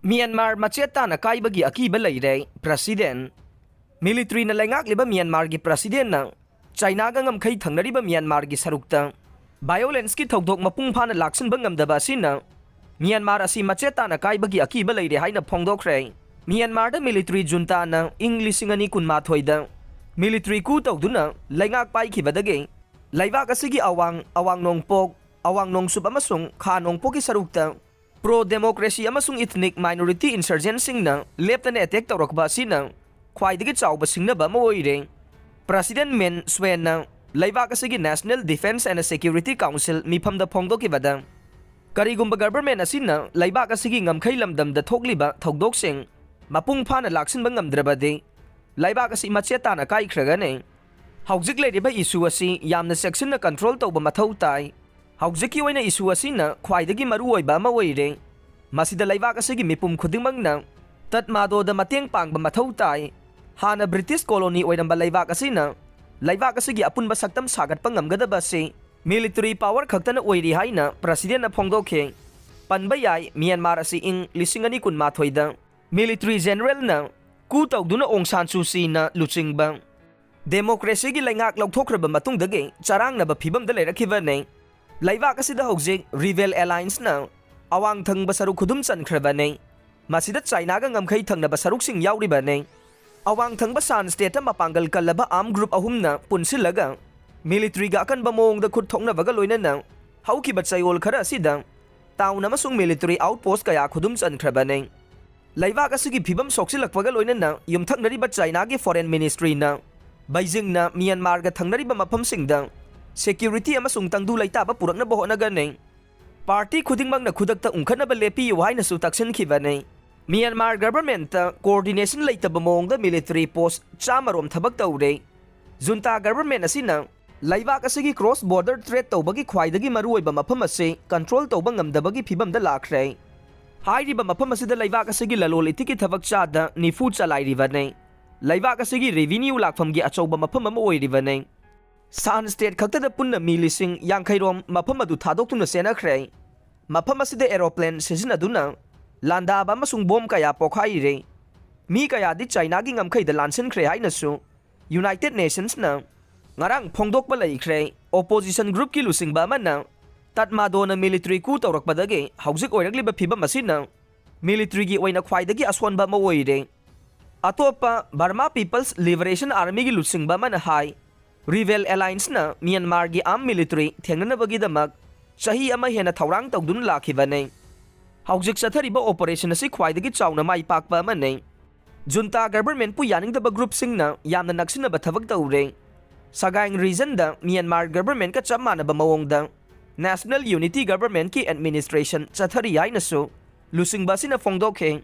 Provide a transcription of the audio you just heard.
Myanmar macheta na kaibagi akiba leire president military na lengak liba Myanmar gi president na China ga ngamkhai thangnariba Myanmar gi sarukta violence ki thokdok mapung phana laksin bangam daba sina Myanmar asi macheta na kaibagi akiba leire haina phongdokre Myanmar da military junta na English ngani kunma thoida military ku tawduna lengak pai khibadage laibak asigi awang nongpok awang nongsup amasung kha nongpok ki sarukta pro-democracy amasung ethnic minority insurgents singna leptana attack tawrakba sina khwaidagi chawba singnaba maoire President Min Swen na laibak asigi National Defense and Security Council mifamda phongdokibada karigumba government asina laibak asigi ngamkhai lamdamda thokliba thokdoksing mapung phana laksinba ngamdrabade laibak asi macheta na kaikhragane haujik leiriba issue asi yamna section na control tawba mathau tai haujiki oina issue asina khwaidagi maruoiba ama oire masida laibak asigi mipum khudingmangna tatmado da mateng pangba mathau tai hana British colony oiramba laibak asina laibak asigi apunba saktam sagatpa ngamgadaba se military power khaktana oiri haina president na phongdokhe panba yai Myanmar asi ing lisingani kun mathoida military general na ku tawduna Aung San Suu Kyi na luchingba democracy gi laingak lauthokraba matungdage charangnaba phibamda leirakhiba laibak asida hojik Rebel Alliance na awang thangba saruk khudum chankhrebane masida China ga ngamkhai thangnaba saruksing yauribane awang thangba San state ma pangal kalaba arm group ahumna punsilaga military ga akanba mongda khut thoknabaga loinana haukiba chayol khara asida taun amasung military outpost kaya khudum chankhrebane laibak asigi phibam soksilakpaga loinana yumthaknariba China gi foreign ministry na Beijing na Myanmar ga thangnariba mafamsingda security amasung tangdu laitaba purakna bohonagane party khudingmang na khudakta ungkhanaba lepi waina su taksin khibane Myanmar government coordination laitaba mongda military post chamarom thabak tawre junta government asina laibak asigi cross border threat tawbagi khwaidagi maruoiba mafam ase control tawba ngamdabagi phibamda lakhre hairiba mafam asida laibak asigi lalol itiki thabak chada nifu chalairibane laibak asigi revenue lakfamgi achauba mafam ama oiribane San state khaktada punna milising yangkhairom mafam adu thadokuna senakhre mafam asida aeroplane sizinaduna landaba amasung bom kaya pokhaire mi kaya di China gi ngamkhai da lansin khre hainasu United Nations na ngarang phongdokba laikhre opposition group ki lusingba manna tatmado na military ku tawrakpadage haujik oiragliba phibam asina military gi oina khwaidagi aswanba mawoire atopa Burma People's Liberation Army gi lusingba man hai Rebel Alliance na Myanmar gi armed military thengnanabagi damak chahi ama hena thawrang tawdun lakhibane haujik sathariba operation asi khwaidagi chawna mai pakpa mane junta government pu yaningdaba group singna yamna naksinaba thabak tawre sagaing region da Myanmar government ka chamanaba mawongda National Unity Government ki administration chathari hainasu lusingba sina phongdokhe